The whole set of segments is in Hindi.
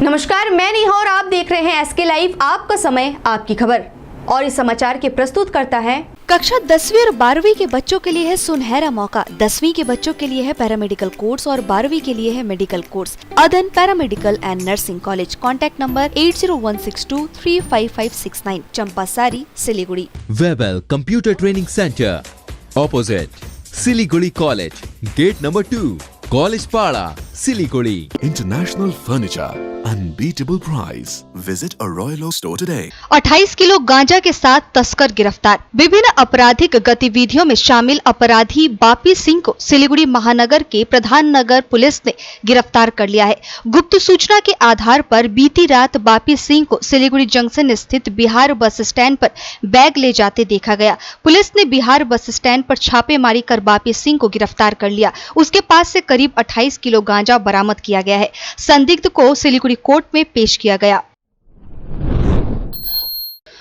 नमस्कार, मैं नेहा और आप देख रहे हैं एसके लाइव। आपका समय आपकी खबर और इस समाचार के प्रस्तुत करता है। कक्षा 10वीं और 12वीं के बच्चों के लिए है सुनहरा मौका। 10वीं के बच्चों के लिए है पैरामेडिकल कोर्स और 12वीं के लिए है मेडिकल कोर्स। अदन paramedical and nursing college. Contact number 8016235569, Champasari, Siliguri. Webel computer training centre opposite Siliguri college, gate number 2, college Para, Siliguri. International Furniture, unbeatable price. Visit a Royal Oak store today. 28 kilo गांजा के साथ तस्कर गिरफ्तार। विभिन्न आपराधिक गतिविधियों में शामिल अपराधी बापी सिंह को सिलीगुड़ी महानगर के प्रधान नगर पुलिस ने गिरफ्तार कर लिया है। गुप्त सूचना के आधार पर बीती रात बापी सिंह को सिलीगुड़ी जंक्शन स्थित बिहार बस स्टैंड पर बैग ले जाते देखा गया। पुलिस ने बिहार बस स्टैंड पर छापेमारी कर बापी सिंह को गिरफ्तार कर लिया। उसके पास से करीब 28 किलो गांजा बरामद किया गया है। संदिग्ध को सिलीगुड़ी कोर्ट में पेश किया गया।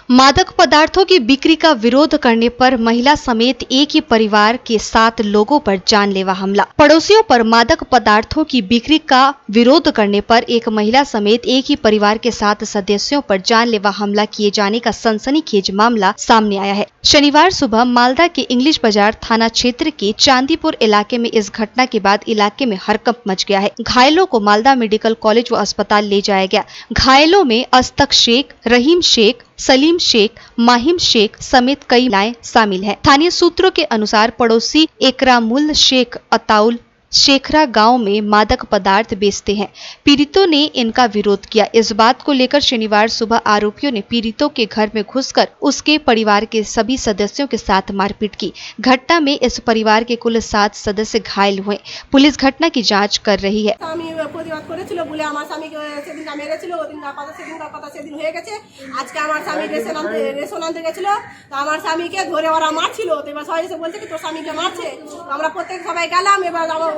मादक पदार्थों की बिक्री का विरोध करने पर महिला समेत एक ही परिवार के 7 लोगों पर जानलेवा हमला। पड़ोसियों पर मादक पदार्थों की बिक्री का विरोध करने पर एक महिला समेत एक ही परिवार के 7 सदस्यों पर जानलेवा हमला किए जाने का सनसनीखेज मामला सामने आया है। शनिवार सुबह मालदा के इंग्लिश बाजार थाना क्षेत्र के चांदीपुर इलाके में इस घटना के बाद इलाके में हड़कंप मच गया है। घायलों को मालदा मेडिकल कॉलेज व अस्पताल ले जाया गया। घायलों में अस्तक शेख, रहीम शेख, सलीम शेख, माहिम शेख समेत कई महिलाएं शामिल हैं। स्थानीय सूत्रों के अनुसार पड़ोसी एकरामुल शेख अताउल शेखरा गांव में मादक पदार्थ बेचते हैं। पीड़ितों ने इनका विरोध किया। इस बात को लेकर शनिवार सुबह आरोपियों ने पीड़ितों के घर में घुसकर उसके परिवार के सभी सदस्यों के साथ मारपीट की। घटना में इस परिवार के कुल 7 सदस्य घायल हुए। पुलिस घटना की जांच कर रही है।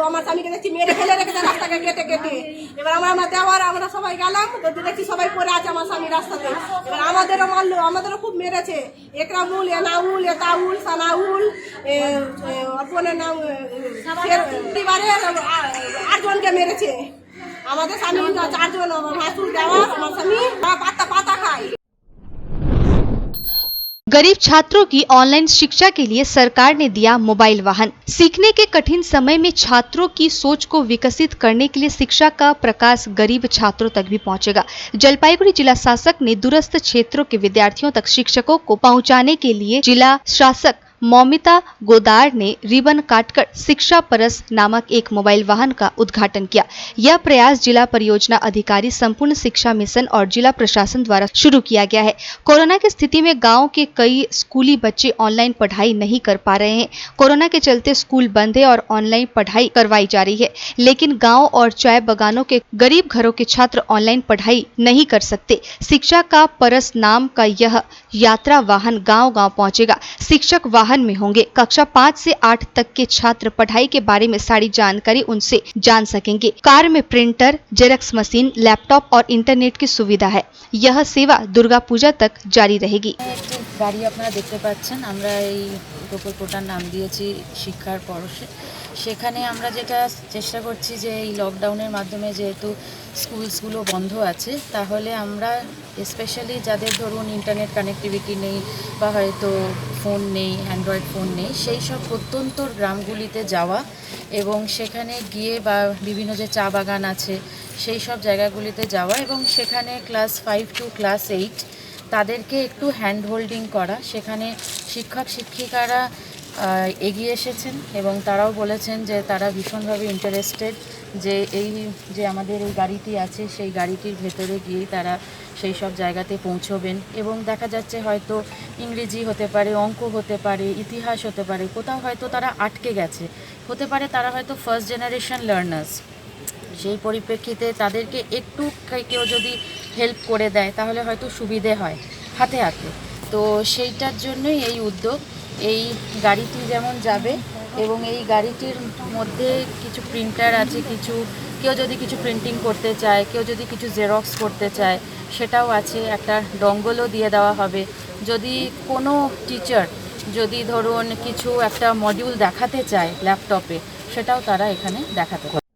আমার স্বামীকে দেখছি মেরে ফেলে রেখেছে রাস্তাকে কেটে কেটে। এবার আমরা দেওয়ার আমরা সবাই গেলাম, দেখছি সবাই পড়ে আছে আমার স্বামী রাস্তাতে। এবার আমাদেরও মারলো, আমাদেরও খুব মেরেছে। একরামুল, এনাউল, এতাউল, সানাউল, অর্পণের নাম পরিবারের 8 জনকে মেরেছে। আমাদের স্বামী 4 জন, ভাসুর দেওয়ার, আমার স্বামী পাতা খায়। गरीब छात्रों की ऑनलाइन शिक्षा के लिए सरकार ने दिया मोबाइल वाहन। सीखने के कठिन समय में छात्रों की सोच को विकसित करने के लिए शिक्षा का प्रकाश गरीब छात्रों तक भी पहुंचेगा। जलपाईगुड़ी जिला शासक ने दूरस्थ क्षेत्रों के विद्यार्थियों तक शिक्षकों को पहुंचाने के लिए जिला शासक मौमिता गोदार ने रिबन काटकर शिक्षा परस नामक एक मोबाइल वाहन का उद्घाटन किया। यह प्रयास जिला परियोजना अधिकारी, संपूर्ण शिक्षा मिशन और जिला प्रशासन द्वारा शुरू किया गया है। कोरोना की स्थिति में गांव के कई स्कूली बच्चे ऑनलाइन पढ़ाई नहीं कर पा रहे हैं। कोरोना के चलते स्कूल बंद है और ऑनलाइन पढ़ाई करवाई जा रही है, लेकिन गाँव और चाय बागानों के गरीब घरों के छात्र ऑनलाइन पढ़ाई नहीं कर सकते। शिक्षा का परस नाम का यह यात्रा वाहन गाँव-गाँव पहुंचेगा। शिक्षक वाहन में होंगे। कक्षा 5 से 8 तक के छात्र पढ़ाई के बारे में सारी जानकारी उनसे जान सकेंगे। कार में प्रिंटर, जेरक्स मशीन, लैपटॉप और इंटरनेट की सुविधा है। यह सेवा दुर्गा पूजा तक जारी रहेगी। গাড়ি আপনারা দেখতে পাচ্ছেন, আমরা এই প্রকল্পটার নাম দিয়েছি শিক্ষার পরশে। সেখানে আমরা যেটা চেষ্টা করছি যে এই লকডাউনের মাধ্যমে যেহেতু স্কুলসগুলো বন্ধ আছে, তাহলে আমরা স্পেশালি যাদের ধরুন ইন্টারনেট কানেক্টিভিটি নেই বা হয়তো ফোন নেই, অ্যান্ড্রয়েড ফোন নেই, সেই সব প্রত্যন্ত গ্রামগুলিতে যাওয়া এবং সেখানে গিয়ে বা বিভিন্ন যে চা বাগান আছে সেই সব জায়গাগুলিতে যাওয়া এবং সেখানে ক্লাস 5 টু ক্লাস 8 তাদেরকে একটু হ্যান্ড হোল্ডিং করা। সেখানে শিক্ষক শিক্ষিকারা এগিয়ে এসেছেন এবং তারাও বলেছেন যে তারা ভীষণভাবে ইন্টারেস্টেড যে এই যে আমাদের এই গাড়িটি আছে সেই গাড়িটির ভেতরে গিয়েই তারা সেই সব জায়গাতে পৌঁছবেন এবং দেখা যাচ্ছে হয়তো ইংরেজি হতে পারে, অঙ্ক হতে পারে, ইতিহাস হতে পারে, কোথাও হয়তো তারা আটকে গেছে, হতে পারে তারা হয়তো ফার্স্ট জেনারেশন লার্নার্স। সেই পরিপ্রেক্ষিতে তাদেরকে একটু কেউ যদি হেল্প করে দেয় তাহলে হয়তো সুবিধে হয় হাতে হাতে। তো সেইটার জন্যই এই উদ্যোগ। এই গাড়িটি যেমন যাবে এবং এই গাড়িটির মধ্যে কিছু প্রিন্টার আছে, কেউ যদি কিছু প্রিন্টিং করতে চায়, কেউ যদি কিছু জেরক্স করতে চায় সেটাও আছে। একটা ডঙ্গলও দিয়ে দেওয়া হবে। যদি কোনো টিচার যদি ধরুন কিছু একটা মডিউল দেখাতে চায় ল্যাপটপে, সেটাও তারা এখানে দেখাতে পারে।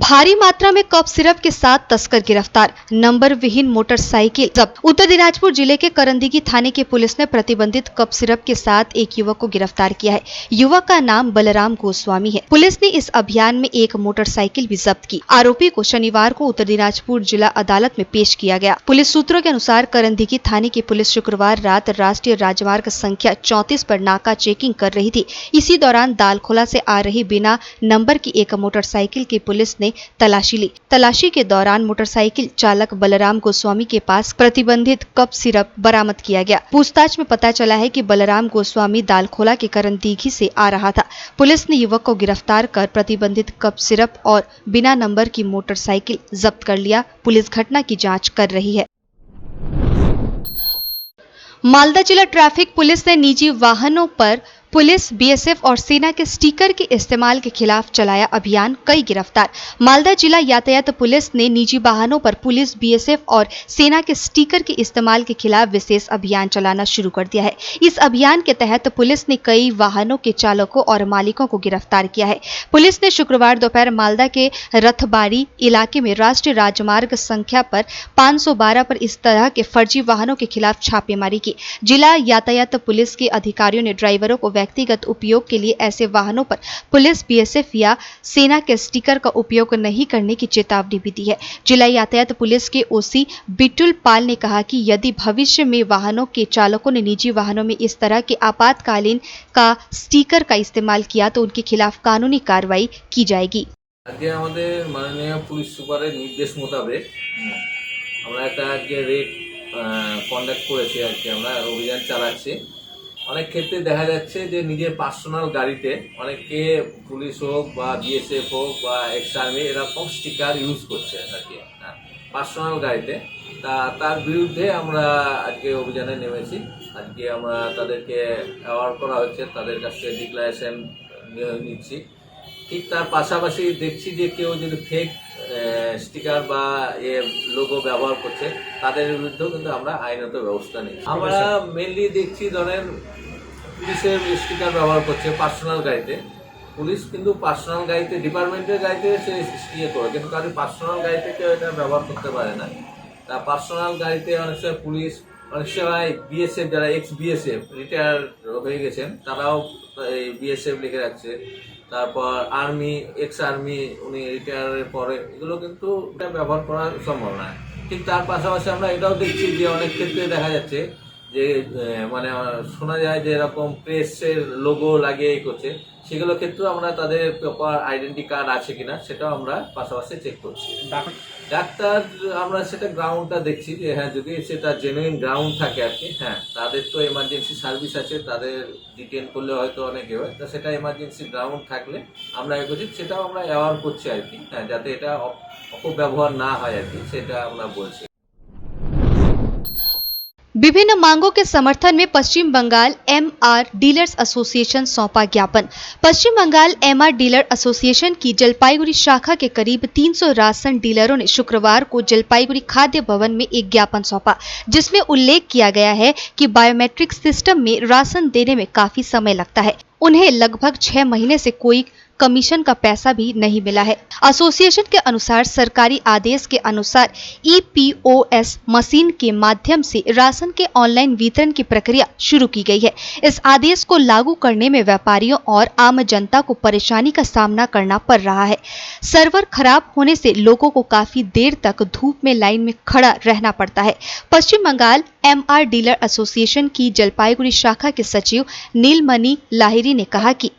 भारी मात्रा में कफ सिरप के साथ तस्कर गिरफ्तार, नंबर विहीन मोटरसाइकिल जब्त। उत्तर दिनाजपुर जिले के करंदीगी थाने की पुलिस ने प्रतिबंधित कफ सिरप के साथ एक युवक को गिरफ्तार किया है। युवक का नाम बलराम गोस्वामी है। पुलिस ने इस अभियान में एक मोटरसाइकिल भी जब्त की। आरोपी को शनिवार को उत्तर दिनाजपुर जिला अदालत में पेश किया गया। पुलिस सूत्रों के अनुसार करंदीगी थाने की पुलिस शुक्रवार रात राष्ट्रीय राजमार्ग संख्या 34 पर नाका चेकिंग कर रही थी। इसी दौरान दालखोला से आ रही बिना नंबर की एक मोटरसाइकिल की पुलिस ने तलाशी ली। तलाशी के दौरान मोटरसाइकिल चालक बलराम गोस्वामी के पास प्रतिबंधित कफ सिरप बरामद किया गया। पूछताछ में पता चला है कि बलराम गोस्वामी दालखोला के करंदीगी से आ रहा था। पुलिस ने युवक को गिरफ्तार कर प्रतिबंधित कफ सिरप और बिना नंबर की मोटरसाइकिल जब्त कर लिया। पुलिस घटना की जांच कर रही है। मालदा जिला ट्रैफिक पुलिस ने निजी वाहनों पर पुलिस, बीएसएफ और सेना के स्टिकर के इस्तेमाल के खिलाफ चलाया अभियान, कई गिरफ्तार। मालदा जिला यातायात पुलिस ने निजी वाहनों पर पुलिस, बीएसएफ और सेना के स्टिकर के इस्तेमाल के खिलाफ विशेष अभियान चलाना शुरू कर दिया है। इस अभियान के तहत पुलिस ने कई वाहनों के चालकों और मालिकों को गिरफ्तार किया है। पुलिस ने शुक्रवार दोपहर मालदा के रथबाड़ी इलाके में राष्ट्रीय राजमार्ग संख्या पर 512 पर इस तरह के फर्जी वाहनों के खिलाफ छापेमारी की। जिला यातायात पुलिस के अधिकारियों ने ड्राइवरों को व्यक्तिगत उपयोग के लिए ऐसे वाहनों पर पुलिस, बीएसएफ या सेना के स्टिकर का उपयोग नहीं करने की चेतावनी भी दी है। जिला यातायात पुलिस के ओसी बिटुल पाल ने कहा कि यदि भविष्य में वाहनों के चालकों ने निजी वाहनों में इस तरह के आपातकालीन का स्टिकर का इस्तेमाल किया तो उनके खिलाफ कानूनी कार्रवाई की जाएगी। আজকে আমাদের মাননীয় পুলিশ সুপারের নির্দেশ মোতাবেক আমরা একটা আজকে রেড কন্ডাক্ট করেছি। আজকে আমরা অভিযান চালাচ্ছি। অনেক ক্ষেত্রে দেখা যাচ্ছে যে নিজের পার্সোনাল গাড়িতে অনেকে পুলিশ হোক বা বিএসএফ হোক বা এক্স আর্মি এরকম স্টিকার ইউজ করছে আর কি পার্সোনাল গাড়িতে। তার বিরুদ্ধে আমরা আজকে অভিযানে নেমেছি। আজকে আমরা তাদেরকে অ্যাওয়ার করা হচ্ছে, তাদের কাছ থেকে ডিক্লারেশন নিচ্ছি। ঠিক তার পাশাপাশি দেখছি যে কেউ যদি ফেক স্টিকার বা লোগো ব্যবহার করছে তাদের বিরুদ্ধেও কিন্তু আমরা আইনত ব্যবস্থা নিই। আমরা মেনলি দেখছি ধরেন পুলিশের স্টিকার ব্যবহার করছে পার্সোনাল গাড়িতে। পুলিশ কিন্তু পার্সোনাল গাড়িতে, ডিপার্টমেন্টের গাড়িতে সে করে, কিন্তু কারণ পার্সোনাল গাড়িতে কেউ এটা ব্যবহার করতে পারে না। তা পার্সোনাল গাড়িতে অনেক সময় পুলিশ, অনেক সময় বিএসএফ, যারা এক্স বিএসএফ রিটায়ার হয়ে গেছেন তারাও এই বিএসএফ লিখে রাখছে। তারপর আর্মি, এক্স আর্মি উনি রিটায়ারের পরে, এগুলো কিন্তু এটা ব্যবহার করা সম্ভব নয়। ঠিক তার পাশাপাশি আমরা এটাও দেখছি যে অনেক ক্ষেত্রে দেখা যাচ্ছে যে মানে শোনা যায় যে এরকম প্রেসের লোগো লাগিয়ে করছে, সেগুলো ক্ষেত্রেও আমরা তাদের প্রপার আইডেন্টি কার্ড আছে কিনা সেটাও আমরা পাশাপাশি চেক করছি। ডাক্তার আমরা সেটা গ্রাউন্ডটা দেখছি যে হ্যাঁ যদি সেটা জেনুইন গ্রাউন্ড থাকে আর কি, হ্যাঁ তাদের তো এমার্জেন্সি সার্ভিস আছে, তাদের ডিটেন করলে হয়তো অনেকে হয়, তো সেটা এমার্জেন্সি গ্রাউন্ড থাকলে আমরা করছি, সেটাও আমরা অ্যাওয়ার করছি আর কি, হ্যাঁ যাতে এটা অপব্যবহার না হয় আর কি, সেটা আমরা বলছি। विभिन्न मांगों के समर्थन में पश्चिम बंगाल एमआर डीलर्स एसोसिएशन सौंपा ज्ञापन। पश्चिम बंगाल एमआर डीलर एसोसिएशन की जलपाईगुड़ी शाखा के करीब 300 राशन डीलरों ने शुक्रवार को जलपाईगुड़ी खाद्य भवन में एक ज्ञापन सौंपा, जिसमें उल्लेख किया गया है कि बायोमेट्रिक सिस्टम में राशन देने में काफी समय लगता है। उन्हें लगभग 6 महीने से कोई कमीशन का पैसा भी नहीं मिला है। एसोसिएशन के अनुसार सरकारी आदेश के अनुसार EPOS मशीन के माध्यम से राशन के ऑनलाइन वितरण की प्रक्रिया शुरू की गई है। इस आदेश को लागू करने में व्यापारियों और आम जनता को परेशानी का सामना करना पड़ रहा है। सर्वर खराब होने से लोगों को काफी देर तक धूप में लाइन में खड़ा रहना पड़ता है। पश्चिम बंगाल MR डीलर एसोसिएशन की जलपाईगुड़ी शाखा के सचिव नीलमणि लाहिरी ने कहा कि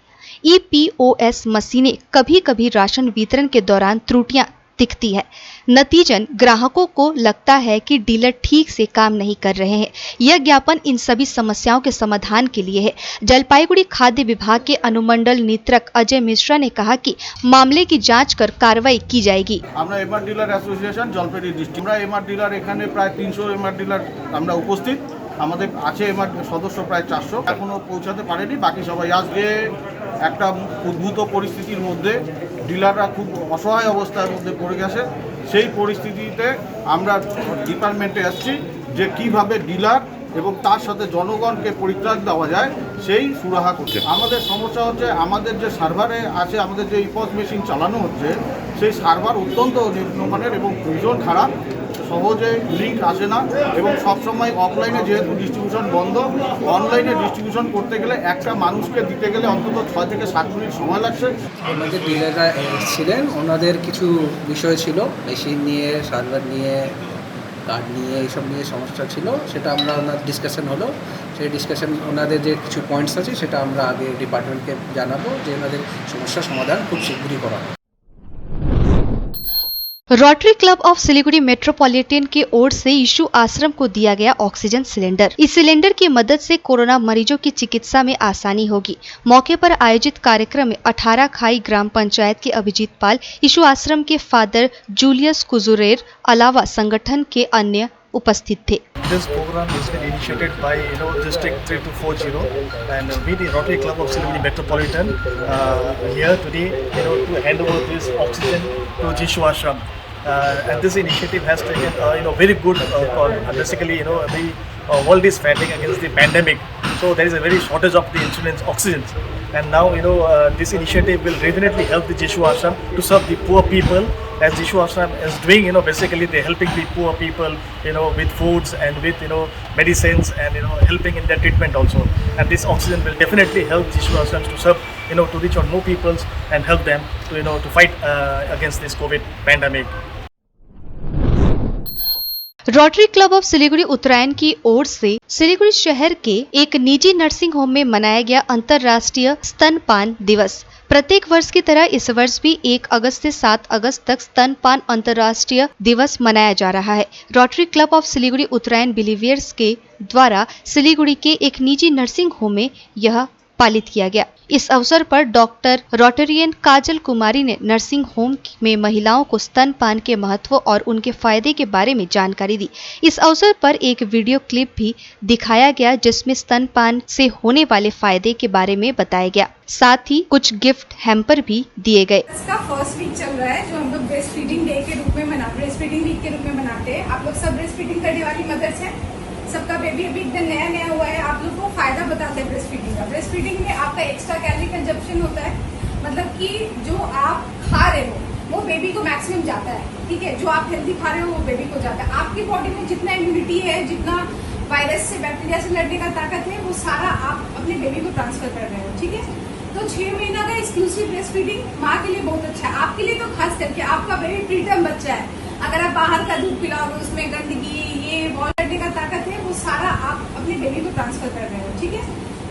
EPOS मशीनें कभी कभी राशन वितरण के दौरान त्रुटियां दिखती है। नतीजन ग्राहकों को लगता है कि डीलर ठीक से काम नहीं कर रहे हैं। यह ज्ञापन इन सभी समस्याओं के समाधान के लिए है। जलपाईगुड़ी खाद्य विभाग के अनुमंडल नियंत्रक अजय मिश्रा ने कहा कि मामले की जांच कर कार्रवाई की जाएगी। আমরা MR dealer association Jalpaiguri district, আমরা এমআর ডিলার এখানে প্রায় 300 এমআর ডিলার আমরা উপস্থিত। আমাদের আছে এমআর সদস্য প্রায় 400, এখনো পৌঁছাতে পারেনি, বাকি সবাই আজকে একটা উদ্ভূত পরিস্থিতির মধ্যে ডিলাররা খুব অসহায় অবস্থার মধ্যে পড়ে গেছে। সেই পরিস্থিতিতে আমরা ডিপার্টমেন্টে আসছি যে কিভাবে ডিলার এবং তার সাথে জনগণকে পরিত্রাণ দেওয়া যায় সেই সুরাহা করছে। আমাদের সমস্যা হচ্ছে আমাদের যে সার্ভারে আছে, আমাদের যে ইপস মেশিন চালানো হচ্ছে সেই সার্ভার অত্যন্ত নিম্নমানের এবং ভীষণ খারাপ, সহজে লিঙ্ক আসে না এবং সবসময় অফলাইনে যেহেতু ডিস্ট্রিবিউশন বন্ধ, অনলাইনে ডিস্ট্রিবিউশন করতে গেলে একটা মানুষকে দিতে গেলে অন্তত 6 থেকে 7 মিনিট সময় লাগছে। আমাদের ডিলাররা ছিলেন, ওনাদের কিছু বিষয় ছিল, মেশিন নিয়ে, সার্ভার নিয়ে, কার্ড নিয়ে, এইসব নিয়ে সমস্যা ছিল। সেটা আমরা ওনার ডিসকাশন হলো, সেই ডিসকাশন ওনাদের যে কিছু পয়েন্টস আছে সেটা আমরা আগে ডিপার্টমেন্টকে জানাবো যে ওনাদের সমস্যার সমাধান খুব শীঘ্রই করা হবে। Rotary club of Siliguri metropolitan की ओर से यीशु आश्रम को दिया गया ऑक्सीजन सिलेंडर। इस सिलेंडर की मदद से कोरोना मरीजों की चिकित्सा में आसानी होगी। मौके पर आयोजित कार्यक्रम में 18 खाई ग्राम पंचायत के अभिजीत पाल, यीशु आश्रम के फादर जूलियस कुजुरेर अलावा संगठन के अन्य उपस्थित थे। This program has been initiated by District 3240 and we the Rotary Club of Siliguri Metropolitan here today to hand over this oxygen to Jishu Ashram. And this initiative has taken very good basically the world is fighting against the pandemic, so there is a very shortage of the insulin oxygen, and now this initiative will definitely help the Jishu Ashram to serve the poor people, as Jishu Ashram is doing. Basically they're helping the poor people with foods and with medicines and helping in their treatment also, and this oxygen will definitely help Jishu Ashram to serve to reach out more peoples and help them to fight against this COVID pandemic. Rotary club of Siliguri Uttarayan की ओर से सिलीगुड़ी शहर के एक निजी नर्सिंग होम में मनाया गया अंतर्राष्ट्रीय स्तनपान दिवस। प्रत्येक वर्ष की तरह इस वर्ष भी 1 अगस्त से 7 अगस्त तक स्तनपान अंतर्राष्ट्रीय दिवस मनाया जा रहा है। रोटरी क्लब ऑफ सिलीगुड़ी उत्तरायण बिलीवियर्स के द्वारा सिलीगुड़ी के एक निजी नर्सिंग होम में यह पालित किया गया। इस अवसर पर डॉक्टर रोटेरियन काजल कुमारी ने नर्सिंग होम में महिलाओं को स्तनपान के महत्व और उनके फायदे के बारे में जानकारी दी। इस अवसर पर एक वीडियो क्लिप भी दिखाया गया जिसमें स्तनपान से होने वाले फायदे के बारे में बताया गया। साथ ही कुछ गिफ्ट हैम्पर भी दिए गए। इसका फर्स्ट वीक चल रहा है जो हम लोग ब्रेस्ट फीडिंग डे के रूप में ब्रेस्ट फीडिंग वीक के रूप में मनाते हैं। आप लोग सब ब्रेस्ट फीडिंग करने वाली मदर्स हैं, सबका बेबी अभी एकदम नया हुआ है। आप लोग को फायदा बताते हैं ब्रेस्ट फीडिंग का। ब्रेस्ट फीडिंग में आपका एक्स्ट्रा कैलोरी कंजप्शन होता है, मतलब कि जो आप खा रहे हो वो बेबी को मैक्सिमम जाता है, ठीक है। जो आप हेल्दी खा रहे हो वो बेबी को जाता है। आपकी बॉडी में जितना इम्यूनिटी है, जितना वायरस से बैक्टीरिया से लड़ने का ताकत है, वो सारा आप अपने बेबी को ट्रांसफर कर रहे हो, ठीक है। तो 6 महीना का एक्सक्लूसिव ब्रेस्ट फीडिंग माँ के लिए बहुत अच्छा है, आपके लिए तो खास करके। आपका बेबी प्रीटर्म बच्चा है, अगर आप बाहर का दूध पिलाओगे उसमें गंदगी ये वॉल लड़ने का ताकत है, वो सारा आप अपने बेबी को ट्रांसफर कर रहे हो, ठीक है।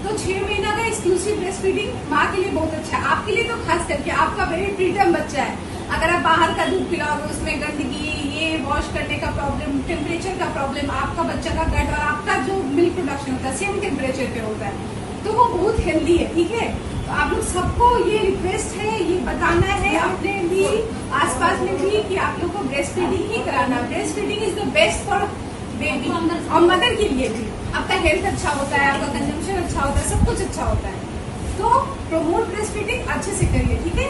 तो 6 महीना का एक्सक्लूसिव ब्रेस्ट फीडिंग माँ के लिए बहुत अच्छा है, आपके लिए तो खास करके। आपका बेबी प्रीटर्म बच्चा है, अगर आप बाहर का दूध पिलाओगे उसमें गंदगी ये वॉश करने का प्रॉब्लम, टेम्परेचर का प्रॉब्लम, आपका बच्चा का गट और आपका जो मिल्क प्रोडक्शन होता है सेम टेम्परेचर पे होता है, तो वो बहुत हेल्दी है, ठीक है। तो आप लोग सबको ये रिक्वेस्ट है, ये बताना है अपने भी आसपास में भी कि आप लोग को ब्रेस्ट फीडिंग ही कराना। Breast feeding is the best for baby और मदर के लिए भी। आपका हेल्थ अच्छा होता है, आपका कंजम्पशन अच्छा होता है, सब कुछ अच्छा होता है। तो प्रोमोट ब्रेस्ट फीडिंग अच्छे से करिए, ठीक है।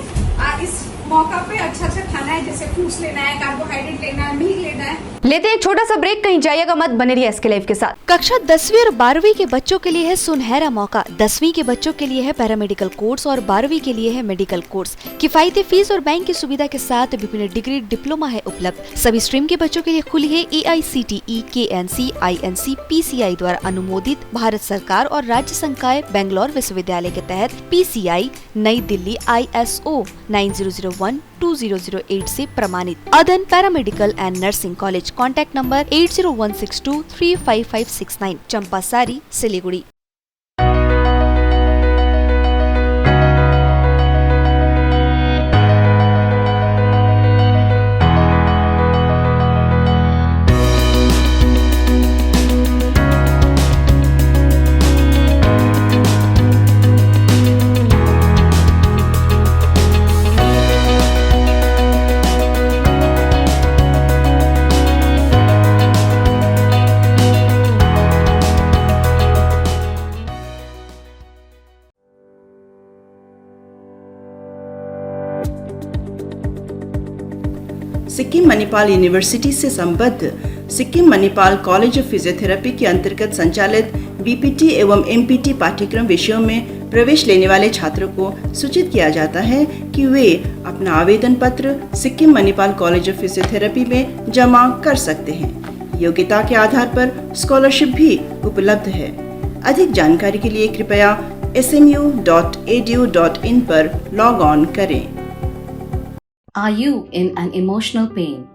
इस मौका पे अच्छा खाना है, जैसे फ्रूट्स लेना है, कार्बोहाइड्रेट लेना है, मिल्क लेना है। लेते हैं एक छोटा सा ब्रेक, कहीं जाइएगा मत, बने रहिए एसके लाइव के साथ। कक्षा 10वीं और 12वीं के बच्चों के लिए है सुनहरा मौका। 10वीं के बच्चों के लिए है पैरामेडिकल कोर्स और 12वीं के लिए है मेडिकल कोर्स। किफायती फीस और बैंक की सुविधा के साथ विभिन्न डिग्री डिप्लोमा है उपलब्ध। सभी स्ट्रीम के बच्चों के लिए खुली है AICTE, KNC, INC, PCI द्वारा अनुमोदित भारत सरकार और राज्य संकाय बेंगलोर विश्वविद्यालय के तहत PCI नई दिल्ली ISO 9001-2008 से प्रमाणित अदन paramedical and nursing college. Contact number 8016235569, Champasari, Siliguri. Sikkim Manipal university से संबद्ध Sikkim Manipal college of physiotherapy के अंतर्गत संचालित बीपीटी एवं एमपीटी पाठ्यक्रम विषयों में प्रवेश लेने वाले छात्रों को सूचित किया जाता है कि वे अपना आवेदन पत्र Sikkim Manipal college of physiotherapy में जमा कर सकते हैं। योग्यता के आधार पर स्कॉलरशिप भी उपलब्ध है। अधिक जानकारी के लिए कृपया smu.edu.in पर लॉग ऑन करें। Are you in an emotional pain?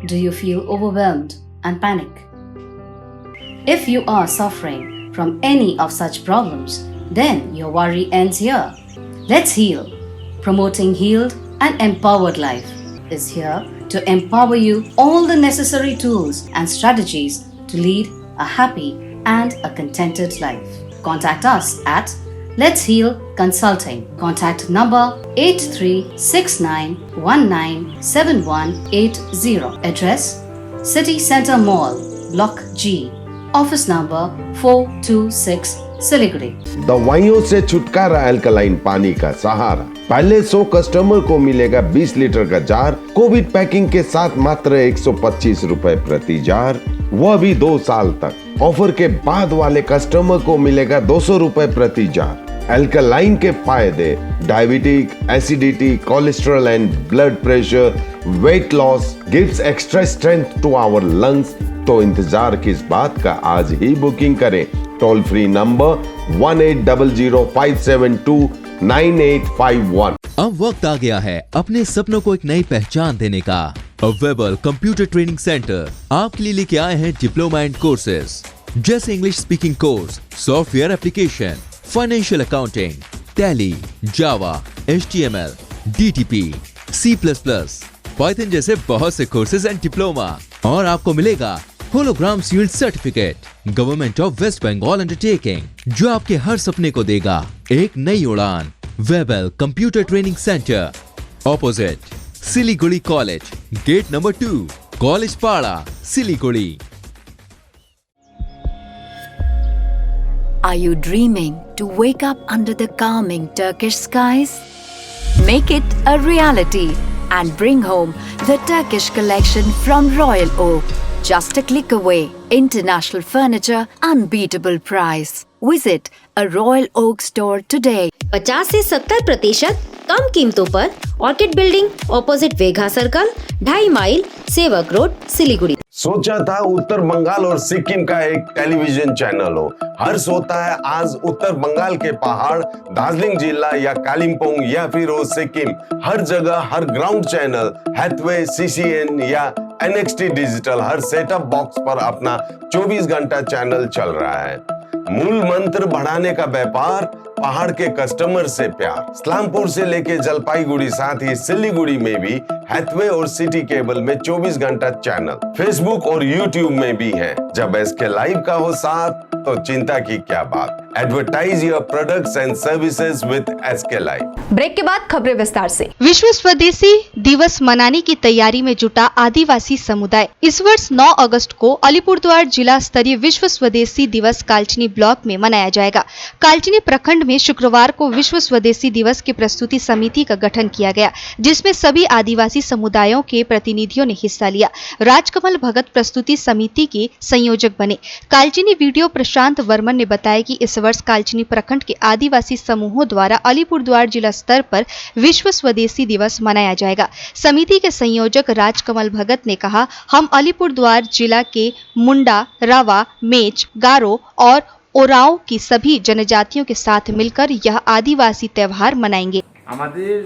Do you feel overwhelmed and panic? If you are suffering from any of such problems, then your worry ends here. Let's Heal, promoting healed and empowered life, is here to empower you all the necessary tools and strategies to lead a happy and a contented life. Contact us at Let's Heal Consulting. Contact number 8369197180. Address City Centre Mall, Block G. Office number 426, Siliguri. दवाइयों से छुटकारा अल्कलाइन पानी का सहारा। पहले 100 कस्टमर को मिलेगा 20 लीटर का जार, कोविड पैकिंग के साथ मात्र 125 रुपए प्रति जार, वह भी 2 साल तक। ऑफर के बाद वाले कस्टमर को मिलेगा 200 रुपए प्रति जार। अल्कलाइन के फायदे diabetic, acidity, cholesterol and blood pressure, weight loss, gives extra strength to our lungs. तो इंतजार किस बात का, आज ही बुकिंग करें। Toll free number 180057298851। अब वक्त आ गया है अपने सपनों को एक नई पहचान देने का। अवेलेबल कंप्यूटर ट्रेनिंग सेंटर आपके लिए लेके आए हैं डिप्लोमा एंड कोर्सेज जैसे English speaking course, software application, financial accounting, Tally, Java, HTML, DTP, C++, Python जैसे बहुत से कोर्सेज एंड डिप्लोमा। और आपको मिलेगा hologram sealed certificate government of West Bengal undertaking, जो आपके हर सपने को देगा एक नई उड़ान। Webel computer training centre, opposite Siliguri college, gate number 2, college Para, Siliguri. Are you dreaming to wake up under the calming Turkish skies? Make it a reality and bring home the Turkish collection from Royal Oak. Just a click away. International furniture, unbeatable price. Visit a Royal Oak store today. 50 से 70% कम कीमतों पर orchid building, opposite Vega circle, 2.5 mile, Sevoke road, Siliguri. सोचा था उत्तर बंगाल और सिक्किम का एक टेलीविजन चैनल हो। हर्ष होता है आज उत्तर बंगाल के पहाड़, दार्जिलिंग जिला या कालिम्पोंग या फिर हो सिक्किम, हर जगह हर ग्राउंड चैनल हैथवे, CCN या NXT डिजिटल हर सेटअप बॉक्स पर अपना 24 घंटा चैनल चल रहा है। मूल मंत्र बढ़ाने का व्यापार, पहाड़ के कस्टमर से प्यार। इस्लामपुर से लेके जलपाईगुड़ी, साथ ही सिलीगुड़ी में भी हैथवे और सिटी केबल में 24 घंटा चैनल, फेसबुक और यूट्यूब में भी है। जब SK लाइव का हो साथ तो चिंता की क्या बात। Advertise your products and services with SK live. Break के बाद खबरें विस्तार से। विश्व स्वदेशी दिवस मनाने की तैयारी में जुटा आदिवासी समुदाय। इस वर्ष 9 अगस्त को अलीपुरद्वार जिला स्तरीय विश्व स्वदेशी दिवस कालचिनी ब्लॉक में मनाया जाएगा। कालचिनी प्रखंड में शुक्रवार को विश्व स्वदेशी दिवस की प्रस्तुति समिति का गठन किया गया, जिसमें सभी आदिवासी समुदायों के प्रतिनिधियों ने हिस्सा लिया। राजकमल भगत प्रस्तुति समिति के संयोजक बने। कालचिनी वीडियो प्रशांत वर्मन ने बताया कि इस वर्ष कालचिनी प्रखंड के आदिवासी समूहों द्वारा अलीपुरद्वार जिला स्तर पर विश्व स्वदेशी दिवस मनाया जाएगा। समिति के संयोजक राजकमल भगत ने कहा, हम अलीपुरद्वार जिला के मुंडा, रावा, मेच, गारो और ओराव की सभी जनजातियों के साथ मिलकर यह आदिवासी त्योहार मनाएंगे। আমাদের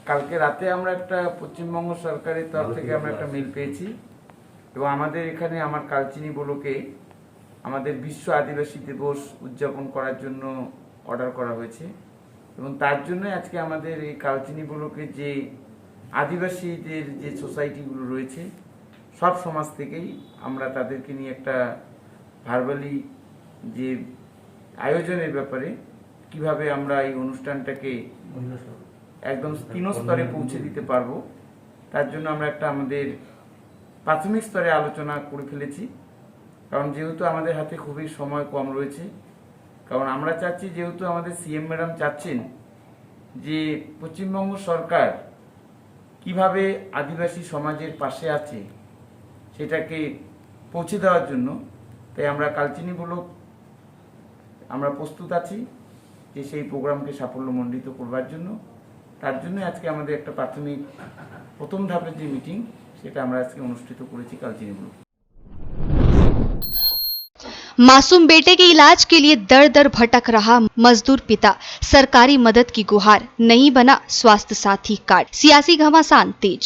কালকে রাতে আমরা একটা পশ্চিমবঙ্গ সরকারের তরফ থেকে আমরা একটা মেল পেয়েছি এবং আমাদের এখানে আমার কালচিনি ব্লকে আমাদের বিশ্ব আদিবাসী দিবস উদযাপন করার জন্য অর্ডার করা হয়েছে এবং তার জন্য আজকে আমাদের এই কালচিনি ব্লকে যে আদিবাসীদের যে সোসাইটিগুলো রয়েছে সব সমাজ থেকেই আমরা তাদেরকে নিয়ে একটা ভার্বালি যে আয়োজনের ব্যাপারে কিভাবে আমরা এই অনুষ্ঠানটাকে একদম তিন স্তরে পৌঁছে দিতে পারবো তার জন্য আমরা একটা আমাদের প্রাথমিক স্তরে আলোচনা করে ফেলেছি। কারণ যেহেতু আমাদের হাতে খুবই সময় কম রয়েছে, কারণ আমরা চাচ্ছি যেহেতু আমাদের CM ম্যাডাম চাচ্ছেন যে পশ্চিমবঙ্গ সরকার কিভাবে আদিবাসী সমাজের পাশে আছে সেটাকে পৌঁছে দেওয়ার জন্য। তাই আমরা কালচিনি ব্লক আমরা প্রস্তুত আছি যে সেই প্রোগ্রামকে সাফল্যমণ্ডিত করবার জন্য। তার জন্য আজকে আমাদের একটা প্রাথমিক প্রথম ধাপের যে মিটিং সেটা আমরা আজকে অনুষ্ঠিত করেছি কালচিনি ব্লক। मासूम बेटे के इलाज के लिए दर दर भटक रहा मजदूर पिता, सरकारी मदद की गुहार, नहीं बना स्वास्थ्य साथी कार्ड। सियासी घमासान तेज।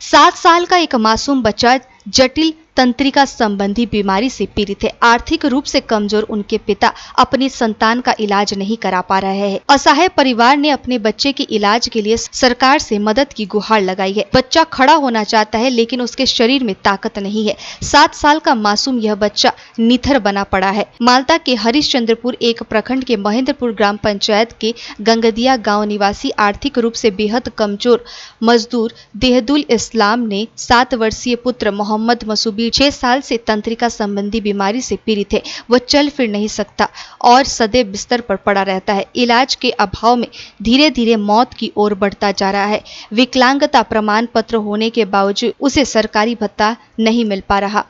7 साल का एक मासूम बच्चा जटिल तंत्रिका संबंधी बीमारी से पीड़ित है। आर्थिक रूप से कमजोर उनके पिता अपनी संतान का इलाज नहीं करा पा रहे हैं। असहाय परिवार ने अपने बच्चे के इलाज के लिए सरकार से मदद की गुहार लगाई है। बच्चा खड़ा होना चाहता है लेकिन उसके शरीर में ताकत नहीं है। 7 साल का मासूम यह बच्चा निथर बना पड़ा है। मालदा के हरिश्चंद्रपुर एक प्रखंड के महेंद्रपुर ग्राम पंचायत के गंगदिया गांव निवासी आर्थिक रूप से बेहद कमजोर मजदूर देहदुल इस्लाम ने 7 वर्षीय पुत्र मोहम्मद मसूबी 6 साल से तंत्रिका संबंधी बीमारी से पीड़ित है। वह चल फिर नहीं सकता और सदैव बिस्तर पर पड़ा रहता है। इलाज के अभाव में धीरे धीरे मौत की ओर बढ़ता जा रहा है। विकलांगता प्रमाण पत्र होने के बावजूद उसे सरकारी भत्ता नहीं मिल पा रहा।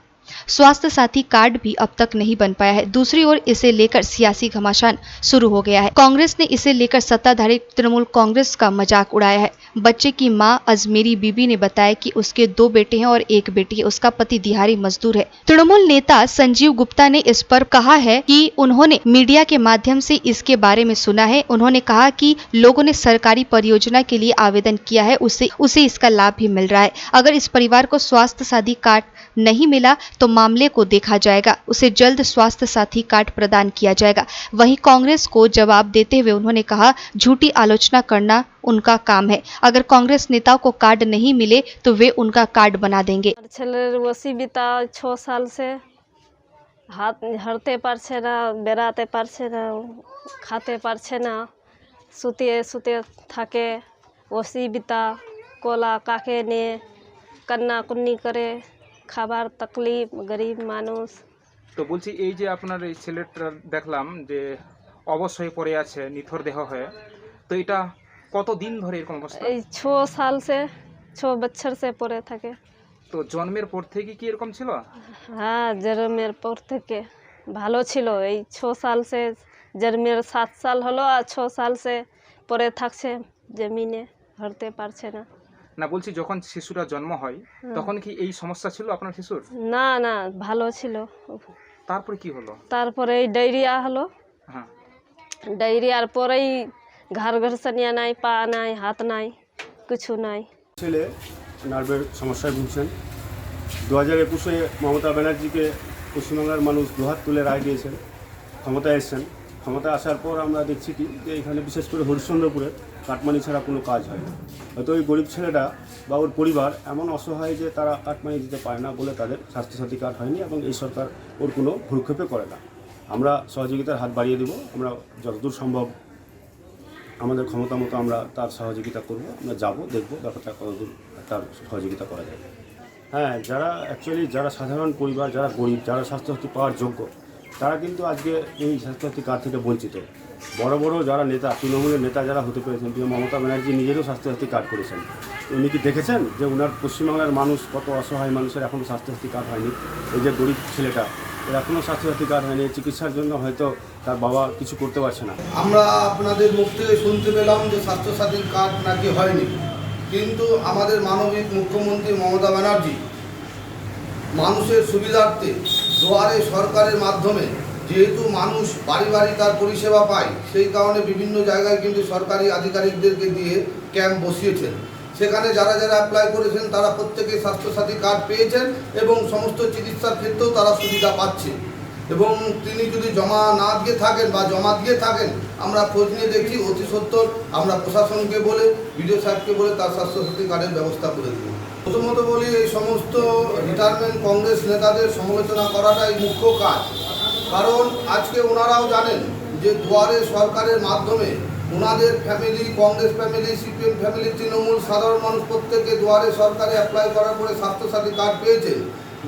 स्वास्थ्य साथी कार्ड भी अब तक नहीं बन पाया है। दूसरी ओर इसे लेकर सियासी घमासान शुरू हो गया है। कांग्रेस ने इसे लेकर सत्ताधारी तृणमूल कांग्रेस का मजाक उड़ाया है। बच्चे की मां अजमेरी बीबी ने बताया कि उसके 2 बेटे हैं और 1 बेटी है। उसका पति दिहाड़ी मजदूर है। तृणमूल नेता संजीव गुप्ता ने इस पर कहा है कि उन्होंने मीडिया के माध्यम से इसके बारे में सुना है। उन्होंने कहा कि लोगों ने सरकारी परियोजना के लिए आवेदन किया है, उसे इसका लाभ भी मिल रहा है। अगर इस परिवार को स्वास्थ्य साथी कार्ड नहीं मिला तो मामले को देखा जाएगा। उसे जल्द स्वास्थ्य साथी कार्ड प्रदान किया जाएगा। वहीं कांग्रेस को जवाब देते हुए उन्होंने कहा, झूठी आलोचना करना उनका काम है। अगर कांग्रेस नेताओं को कार्ड नहीं मिले तो वे उनका कार्ड बना देंगे। ছেলের অসুবিধা 6 সাল से হাত হাঁটতে পারছে না, বেরাতে পারছে না, খেতে পারছে না, শুতে শুতে থাকে। অসুবিধা কোলা কাকে নিয়ে কান্নাকুন্নি করে, খাবার তকলিফ, গরিব মানুষ। তো বলছি এই যে আপনার এই ছেলেটা দেখলাম যে অবশ হয়ে পড়ে আছে, নিথর দেহ হয়ে, তো এটা কতদিন ধরে এরকম অবস্থা? এই 6 সাল से 6 বছর से পড়ে থাকে। তো জন্মের পর থেকে কি এরকম ছিল? হ্যাঁ, জন্মের পর থেকে ভালো ছিল। এই 6 সাল से জন্মের 7 সাল হলো আর 6 সাল से পড়ে থাকছে জমিনে, হাঁটতে পারছে না। না বলছি যখন শিশুরা জন্ম হয় তখন কি এই সমস্যা ছিল আপনার শিশুর? না না, ভালো ছিল। তারপরে কি হলো? তারপরে ডায়রিয়া হলো। হ্যাঁ, ডায়রিয়ার পরেই ঘর ঘরসানিয়া নাই, পা নাই, হাত নাই, কিছু নাই। ছেলে নার্ভের সমস্যায় ভুগছেন। 2021-এ মমতা ব্যানার্জিকে পশ্চিমবাংলার মানুষ দুহাত তুলে রায় দিয়েছেন, ক্ষমতায় এসেছেন। ক্ষমতায় আসার পর আমরা দেখছি কি যে এখানে বিশেষ করে হরিশ্চন্দ্রপুরে কাটমানি ছাড়া কোনো কাজ হয় না। হয়তো ওই গরিব ছেলেটা বা ওর পরিবার এমন অসহায় যে তারা কাটমানি দিতে পারে না বলে তাদের স্বাস্থ্যসাথী কার্ড হয়নি এবং এই সরকার ওর কোনো ভ্রুক্ষেপে করে না। আমরা সহযোগিতার হাত বাড়িয়ে দেবো। আমরা যতদূর সম্ভব আমাদের ক্ষমতা মতো আমরা তার সহযোগিতা করব। আমরা যাব, দেখব ব্যাপারটা কতদূর তার সহযোগিতা করা যায়। হ্যাঁ, যারা সাধারণ পরিবার, যারা গরিব, যারা স্বাস্থ্যসাথী পাওয়ার যোগ্য, তারা কিন্তু আজকে এই স্বাস্থ্যসাথী কার্ড থেকে বঞ্চিত। বড় বড় যারা নেতা, তৃণমূলের নেতা যারা হতে পেরেছেন, মমতা ব্যানার্জি নিজেরও স্বাস্থ্যসাথী কার্ড করেছেন। উনি কি দেখেছেন যে ওনার পশ্চিমবাংলার মানুষ কত অসহায় মানুষের এখনও স্বাস্থ্যসাথী কার্ড হয়নি? এই যে গরিব ছেলেটা, এর এখনও স্বাস্থ্যসাথী কার্ড হয়নি। চিকিৎসার জন্য হয়তো তার বাবা কিছু করতে পারছে না। আমরা আপনাদের মুখ থেকে শুনতে পেলাম যে স্বাস্থ্যসাথী কার্ড নাকি হয়নি, কিন্তু আমাদের মাননীয় মুখ্যমন্ত্রী মমতা ব্যানার্জি মানুষের সুবিধার্থে দুয়ারে সরকারের মাধ্যমে, যেহেতু মানুষ বাড়ি বাড়ি তার পরিষেবা পায়, সেই কারণে বিভিন্ন জায়গায় কিন্তু সরকারি আধিকারিকদেরকে দিয়ে ক্যাম্প বসিয়েছেন। সেখানে যারা যারা অ্যাপ্লাই করেছেন তারা প্রত্যেকে স্বাস্থ্যসাথী কার্ড পেয়েছেন এবং সমস্ত চিকিৎসার ক্ষেত্রেও তারা সুবিধা পাচ্ছে। এবং তিনি যদি জমা না দিয়ে থাকেন বা জমা দিয়ে থাকেন, আমরা খোঁজ নিয়ে দেখি, অতি সত্বর আমরা প্রশাসনকে বলে, বিডিও সাহেবকে বলে তার স্বাস্থ্যসাথী কার্ডের ব্যবস্থা করে দেব। প্রথমত বলি, এই সমস্ত রিটায়ারমেন্ট কংগ্রেস নেতাদের সমালোচনা করাটাই মুখ্য কাজ। কারণ আজকে ওনারাও জানেন যে দুয়ারে সরকারের মাধ্যমে ওনাদের family, Congress family, CPM family, Trinamool, সাধারণ মানুষ প্রত্যেকে দুয়ারে সরকারে অ্যাপ্লাই করার পরে স্বাস্থ্যসাথী কার্ড পেয়েছেন।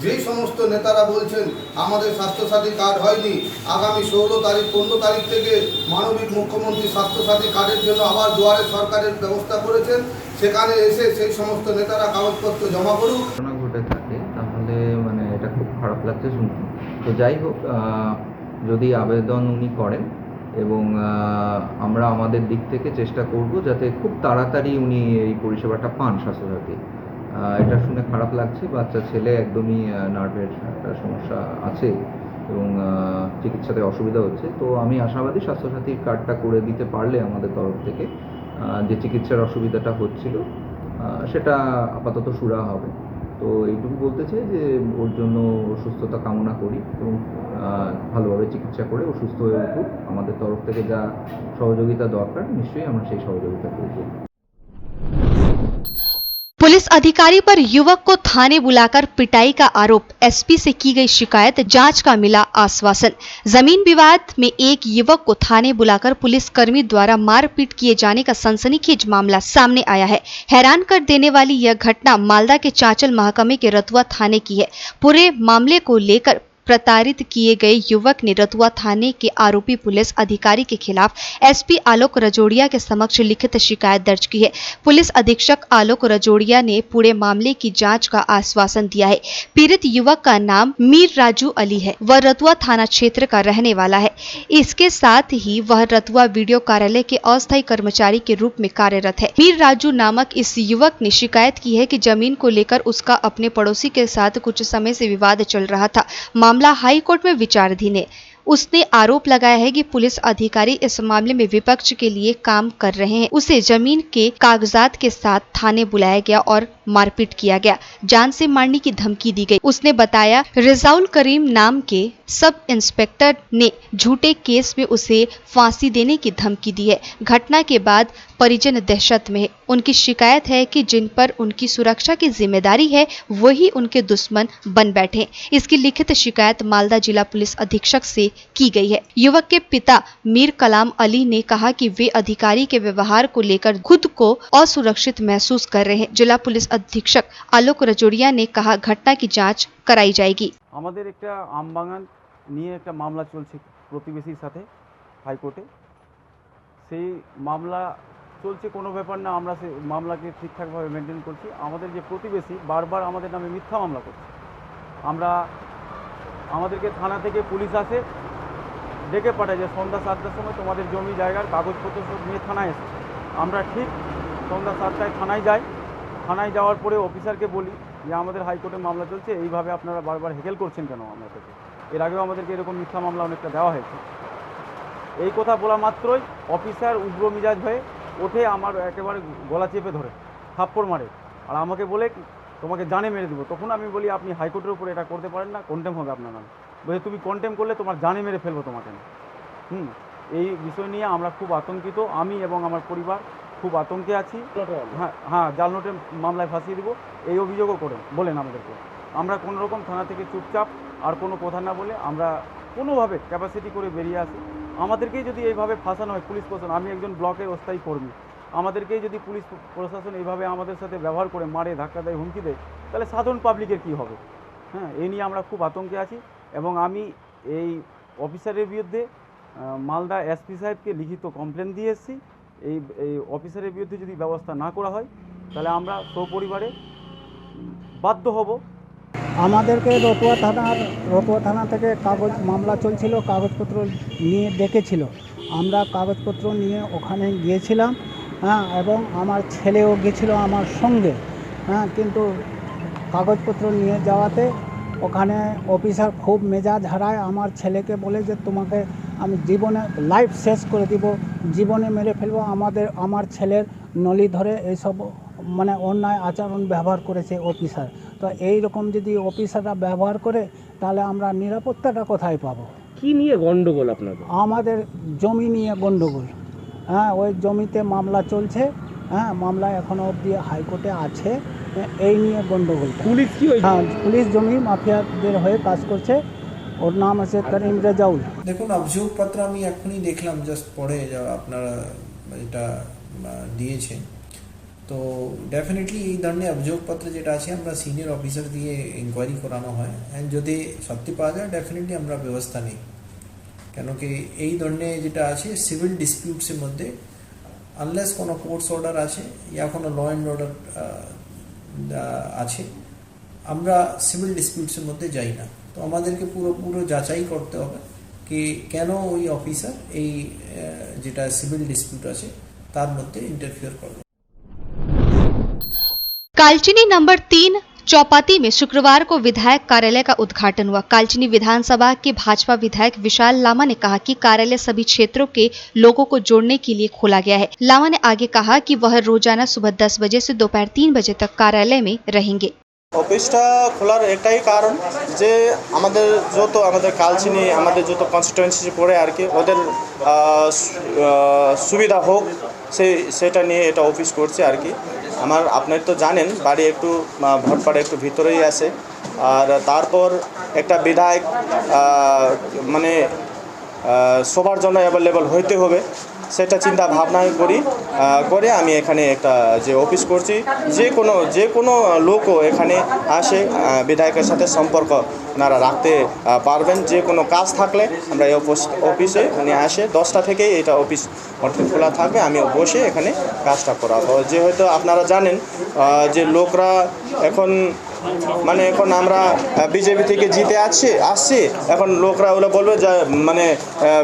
যেই সমস্ত নেতারা বলছেন আমাদের স্বাস্থ্যসাথী কার্ড হয়নি, আগামী 16 তারিখ 15 তারিখ থেকে মাননীয় মুখ্যমন্ত্রী স্বাস্থ্যসাথী কার্ডের জন্য আবার দুয়ারে সরকারের ব্যবস্থা করেছেন। সেখানে এসে সেই সমস্ত নেতারা কাগজপত্র জমা করুক। ঘটে থাকে তাহলে মানে এটা খুব খারাপ লাগছে শুনতে। তো যাই হোক, যদি আবেদন উনি করেন এবং আমরা আমাদের দিক থেকে চেষ্টা করব যাতে খুব তাড়াতাড়ি উনি এই পরিষেবাটা পান স্বাস্থ্যসাথী। এটা শুনে খারাপ লাগছে, বাচ্চা ছেলে একদমই নার্ভের একটা সমস্যা আছে এবং চিকিৎসাতে অসুবিধা হচ্ছে। তো আমি আশাবাদী স্বাস্থ্যসাথী কার্ডটা করে দিতে পারলে আমাদের তরফ থেকে যে চিকিৎসার অসুবিধাটা হচ্ছিল সেটা আপাতত সুরাহা হবে। তো এইটুকু বলতে চাই যে ওর জন্য সুস্থতা কামনা করি এবং ভালোভাবে চিকিৎসা করে ও সুস্থ হয়ে উঠুক। আমাদের তরফ থেকে যা সহযোগিতা দরকার নিশ্চয়ই আমরা সেই সহযোগিতা করব। पुलिस अधिकारी पर युवक को थाने बुलाकर पिटाई का आरोप, एसपी से की गई शिकायत, जांच का मिला आश्वासन। जमीन विवाद में एक युवक को थाने बुलाकर पुलिसकर्मी द्वारा मारपीट किए जाने का सनसनीखेज मामला सामने आया है। हैरान कर देने वाली यह घटना मालदा के चांचल महकमे के रतुआ थाने की है। पूरे मामले को लेकर प्रताड़ित किए गए युवक ने रतुआ थाने के आरोपी पुलिस अधिकारी के खिलाफ एसपी आलोक रजोड़िया के समक्ष लिखित शिकायत दर्ज की है। पुलिस अधीक्षक आलोक रजोड़िया ने पूरे मामले की जांच का आश्वासन दिया है। पीड़ित युवक का नाम मीर राजू अली है। वह रतुआ थाना क्षेत्र का रहने वाला है। इसके साथ ही वह रतुआ वीडियो कार्यालय के अस्थायी कर्मचारी के रूप में कार्यरत है। मीर राजू नामक इस युवक ने शिकायत की है कि जमीन को लेकर उसका अपने पड़ोसी के साथ कुछ समय से विवाद चल रहा था। मामला हाई कोर्ट में विचाराधीन है। उसने आरोप लगाया है कि पुलिस अधिकारी इस मामले में विपक्ष के लिए काम कर रहे हैं। उसे जमीन के कागजात के साथ थाने बुलाया गया और मारपीट किया गया, जान से मारने की धमकी दी गई। उसने बताया रिजाउल करीम नाम के सब इंस्पेक्टर ने झूठे केस में उसे फांसी देने की धमकी दी है। घटना के बाद परिजन दहशत में है। उनकी शिकायत है कि जिन पर उनकी सुरक्षा की जिम्मेदारी है वही उनके दुश्मन बन बैठे। इसकी लिखित शिकायत मालदा जिला पुलिस अधीक्षक से की गई है। युवक के पिता मीर कलाम अली ने कहा कि वे अधिकारी के व्यवहार को लेकर खुद को असुरक्षित महसूस कर रहे हैं। जिला पुलिस अधीक्षक आलोक रजोड़िया ने कहा घटना की जांच कराई जाएगी। আমাদের একটা আমবাগান নিয়ে একটা মামলা চলছে প্রতিবেশীর সাথে হাইকোর্টে। সেই মামলা চলছে, কোনো ব্যাপার না, আমরা সেই মামলাকে ঠিকঠাকভাবে মেনটেন করছি। আমাদের যে প্রতিবেশী বারবার আমাদের নামে মিথ্যা মামলা করছে। আমাদেরকে থানা থেকে পুলিশ আসে, ডেকে পাঠায় যে সন্ধ্যা 7টার সময় তোমাদের জমি জায়গার কাগজপত্র সব নিয়ে থানায় এসে। আমরা ঠিক সন্ধ্যা 7টায় থানায় যাই। থানায় যাওয়ার পরে অফিসারকে বলি যে আমাদের হাইকোর্টে মামলা চলছে, এইভাবে আপনারা বারবার হেকেল করছেন কেন আমরা থেকে? এর আগেও আমাদেরকে এরকম মিথ্যা মামলা অনেকটা দেওয়া হয়েছে। এই কথা বলা মাত্রই অফিসার উগ্র মিজাজ হয়ে ওঠে, আমার একেবারে গলা চেপে ধরে থাপ্পড় মারে আর আমাকে বলে তোমাকে জানে মেরে দেবো। তখন আমি বলি আপনি হাইকোর্টের উপরে এটা করতে পারেন না, কন্টেম হবে আপনার নামে। বলে তুমি কন্টেম করলে তোমার জানে মেরে ফেলবো তোমাকে না। এই বিষয় নিয়ে আমরা খুব আতঙ্কিত, আমি এবং আমার পরিবার খুব আতঙ্কে আছি। হ্যাঁ, জাল নোটের মামলায় ফাঁসিয়ে দেবো এই অভিযোগও বলেন আমাদেরকে। আমরা কোনো রকম থানা থেকে চুপচাপ আর কোনো কথা না বলে আমরা কোনোভাবে ক্যাপাসিটি করে বেরিয়ে আসি। আমাদেরকেই যদি এইভাবে ফাঁসানো হয় পুলিশ প্রশাসন, আমি একজন ব্লকের অস্থায়ী কর্মী, আমাদেরকেই যদি পুলিশ প্রশাসন এইভাবে আমাদের সাথে ব্যবহার করে মারে, ধাক্কা দেয়, হুমকি দেয়, তাহলে সাধারণ পাবলিকের কী হবে? এই নিয়ে আমরা খুব আতঙ্কে আছি এবং আমি এই অফিসারের বিরুদ্ধে মালদা এসপি সাহেবকে লিখিত কমপ্লেন দিয়ে এসেছি। এই অফিসারের বিরুদ্ধে যদি ব্যবস্থা না করা হয় তাহলে আমরা সপরিবারে বাধ্য হব। আমাদেরকে রতুয়া থানা থেকে মামলা চলছিল, কাগজপত্র নিয়ে ডেকেছিল। আমরা কাগজপত্র নিয়ে ওখানে গিয়েছিলাম, এবং আমার ছেলেও গেছিল আমার সঙ্গে। কিন্তু কাগজপত্র নিয়ে যাওয়াতে ওখানে অফিসার খুব মেজাজ হারায়, আমার ছেলেকে বলে যে তোমাকে আমি জীবনে লাইফ শেষ করে দিব, জীবনে মেরে ফেলবো। আমার ছেলের নলি ধরে এইসব মানে অন্যায় আচরণ ব্যবহার করেছে অফিসার। তো এই রকম যদি অফিসাররা ব্যবহার করে তাহলে আমরা নিরাপত্তাটা কোথায় পাবো? কি নিয়ে গন্ডগোল আপনাদের? আমাদের জমি নিয়ে গন্ডগোল। ওই জমিতে মামলা চলছে, মামলা এখনো অবধি হাইকোর্টে আছে, এই নিয়ে গন্ডগোল। পুলিশ কি? পুলিশ জমি মাফিয়াদের হয়ে কাজ করছে। ওর নাম আছে করিম রেজাউল। দেখুন, অভিযোগপত্র আমি এখনই দেখলাম, জাস্ট পড়ে যা আপনারা এটা দিয়েছেন। তো ডেফিনেটলি এই ধরনের অভিযোগপত্র যেটা আছে আমরা সিনিয়র অফিসার দিয়ে ইনকোয়ারি করানো হয়, অ্যান্ড যদি সত্যি পাওয়া যায় ডেফিনেটলি আমরা ব্যবস্থা নিই। কেন কি এই ধরনের যেটা আছে সিভিল ডিসপিউটসের মধ্যে আনলেস কোনো কোর্টস অর্ডার আছে ইয়া কোনো ল অ্যান্ড অর্ডার আছে, আমরা সিভিল ডিসপিউটসের মধ্যে যাই না। তো আমাদেরকে পুরো যাচাই করতে হবে কি কেন ওই অফিসার এই যেটা সিভিল ডিসপিউট আছে তার মধ্যে ইন্টারফিয়ার করলো। कालचिनी नंबर 3 चौपाती में शुक्रवार को विधायक कार्यालय का उद्घाटन हुआ। कालचिनी विधानसभा के भाजपा विधायक विशाल लामा ने कहा कि कार्यालय सभी क्षेत्रों के लोगों को जोड़ने के लिए खोला गया है। लामा ने आगे कहा कि वह रोजाना सुबह 10 बजे से दोपहर 3 बजे तक कार्यालय में रहेंगे। অফিসটা খোলার একটাই কারণ যে আমাদের কালচিনি আমাদের যত কনস্টিটুয়েন্সি পড়ে আর কি ওদের সুবিধা হোক সেটা নিয়ে এটা অফিস করছে আর কি। আপনারা তো জানেন বাড়ি একটু ভটপাড়া একটু ভিতরেই আছে, আর তারপর একটা বিধায়ক মানে সবার জন্য অ্যাভেলেবল হইতে হবে সেটা চিন্তা ভাবনা করে আমি এখানে একটা যে অফিস করছি। যে কোনো লোকও এখানে আসে বিধায়কের সাথে সম্পর্ক ওনারা রাখতে পারবেন। যে কোনো কাজ থাকলে আমরা এই অফিসে নিয়ে আসে 10টা থেকেই এটা অফিস খোলা থাকবে, আমি বসে এখানে কাজটা করাবো। যে হয়তো আপনারা জানেন যে লোকরা এখন আমরা বিজেপি থেকে জিতে আসছি, এখন লোকরা ওরা বলবে যে মানে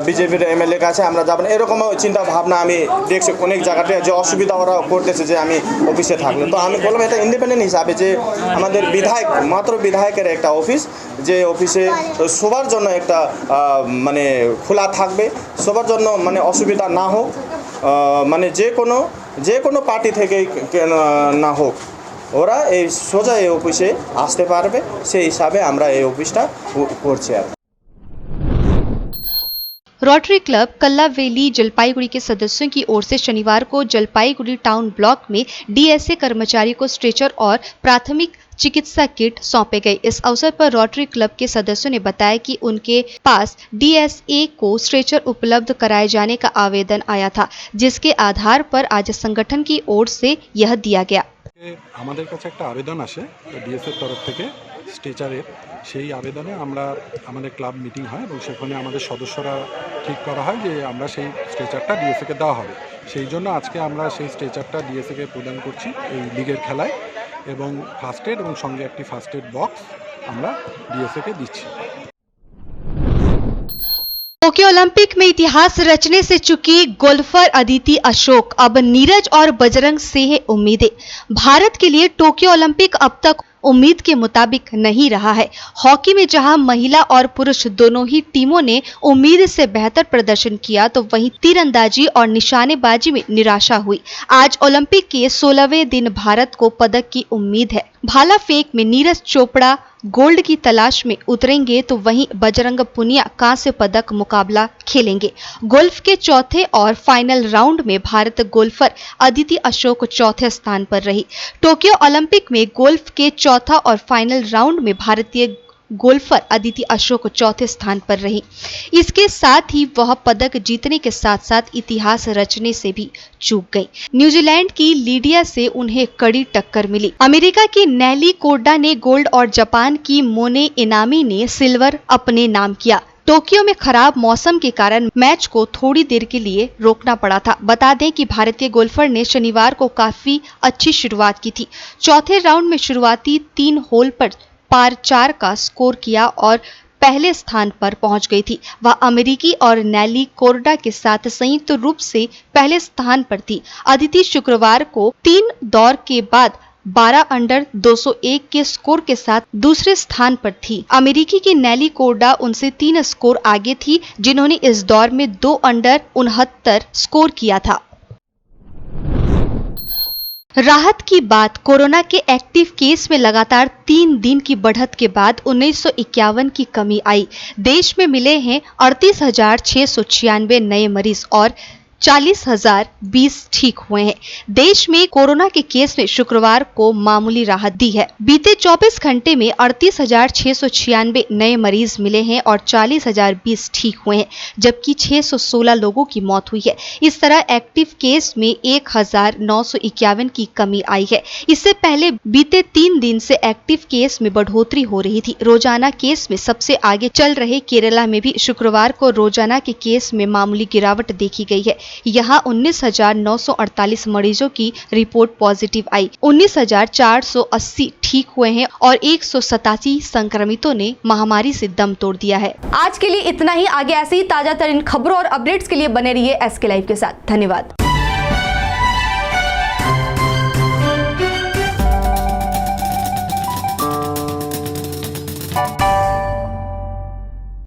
বিজেপির এমএলএ কাছে আমরা যাব না, এরকম চিন্তা ভাবনা আমি দেখছি অনেক জায়গাতে যে অসুবিধা ওরা করতেছে যে আমি অফিসে থাকলে। তো আমি বললাম এটা ইন্ডিপেন্ডেন্ট হিসাবে যে আমাদের মাত্র বিধায়কের একটা অফিস, যে অফিসে সবার জন্য একটা মানে খোলা থাকবে, সবার জন্য মানে অসুবিধা না হোক, মানে যে কোনো পার্টি থেকে না হোক ওরা এই সোজা এই অফিসে আসতে পারবে, সেই হিসাবে আমরা এই অফিসটা করছি। আর रोटरी क्लब कल्लावेली जलपाईगुड़ी के सदस्यों की ओर से शनिवार को जलपाईगुड़ी टाउन ब्लॉक में डीएसए कर्मचारी को स्ट्रेचर और प्राथमिक चिकित्सा किट सौंपे गए। इस अवसर पर रोटरी क्लब के सदस्यों ने बताया कि उनके पास डीएसए को स्ट्रेचर उपलब्ध कराए जाने का आवेदन आया था, जिसके आधार पर आज संगठन की ओर से यह दिया गया। আমাদের কাছে একটা আবেদন আসে ডিএসএর তরফ থেকে স্ট্রেচারের, সেই আবেদনে আমাদের ক্লাব মিটিং হয় এবং সেখানে আমাদের সদস্যরা ঠিক করা হয় যে আমরা সেই স্ট্রেচারটা ডিএসএকে দেওয়া হবে। সেই জন্য আজকে আমরা সেই স্ট্রেচারটা ডিএসএকে প্রদান করছি এই লিগের খেলায়, এবং ফার্স্ট এড এবং সঙ্গে একটি ফার্স্ট এড বক্স আমরা ডিএসএকে দিচ্ছি। टोक्यो ओलंपिक में इतिहास रचने से चुकी गोल्फर अदिति अशोक अब नीरज और बजरंग से है उम्मीदें। भारत के लिए टोक्यो ओलंपिक अब तक उम्मीद के मुताबिक नहीं रहा है। हॉकी में जहां महिला और पुरुष दोनों ही टीमों ने उम्मीद से बेहतर प्रदर्शन किया, तो वहीं तीरंदाजी और निशानेबाजी में निराशा हुई। आज ओलंपिक के 16वें दिन भारत को पदक की उम्मीद है। भाला फेंक में नीरज चोपड़ा गोल्ड की तलाश में उतरेंगे, तो वहीं बजरंग पुनिया कांस्य पदक मुकाबला खेलेंगे। गोल्फ के चौथे और फाइनल राउंड में भारत गोल्फर अदिति अशोक चौथे स्थान पर रही। टोक्यो ओलंपिक में गोल्फ के चौथा और फाइनल राउंड में भारतीय गोल्फर अदिति अशोक चौथे स्थान पर रही। इसके साथ ही वह पदक जीतने के साथ साथ इतिहास रचने से भी चूक गई। न्यूजीलैंड की लीडिया से उन्हें कड़ी टक्कर मिली। अमेरिका की नेली कोर्डा ने गोल्ड और जापान की मोने इनामी ने सिल्वर अपने नाम किया। टोक्यो में खराब मौसम के कारण मैच को थोड़ी देर के लिए रोकना पड़ा था। बता दें कि भारतीय गोल्फर ने शनिवार को काफी अच्छी शुरुआत की थी। चौथे राउंड में शुरुआती 3 होल पर पार 4 का स्कोर किया और पहले स्थान पर पहुंच गई थी। वह अमेरिकी और नेली कोर्डा के साथ संयुक्त रूप से पहले स्थान पर थी। अदिति शुक्रवार को 3 दौर के बाद 12 अंडर 201 के स्कोर के साथ दूसरे स्थान पर थी। अमेरिकी की नेली कोर्डा उनसे 3 स्कोर आगे थी, जिन्होंने इस दौर में 2 अंडर 69 स्कोर किया था। राहत की बात, कोरोना के एक्टिव केस में लगातार 3 दिन की बढ़त के बाद 1951 की कमी आई। देश में मिले हैं 38,696 नए मरीज और 40,020 ठीक हुए हैं। देश में कोरोना के केस में शुक्रवार को मामूली राहत दी है। बीते 24 घंटे में 38,696 नए मरीज मिले हैं और 40,020 ठीक हुए हैं, जबकि 616 लोगों की मौत हुई है। इस तरह एक्टिव केस में 1,951 की कमी आई है। इससे पहले बीते 3 दिन से एक्टिव केस में बढ़ोतरी हो रही थी। रोजाना केस में सबसे आगे चल रहे केरला में भी शुक्रवार को रोजाना के केस में मामूली गिरावट देखी गई है। यहाँ 19,948 मरीजों की रिपोर्ट पॉजिटिव आई। 19,480 ठीक हुए हैं और 187 संक्रमितों ने महामारी से दम तोड़ दिया है। आज के लिए इतना ही। आगे ऐसी ही ताजा तरीन खबरों और अपडेट्स के लिए बने रहिए SK लाइव के साथ। धन्यवाद।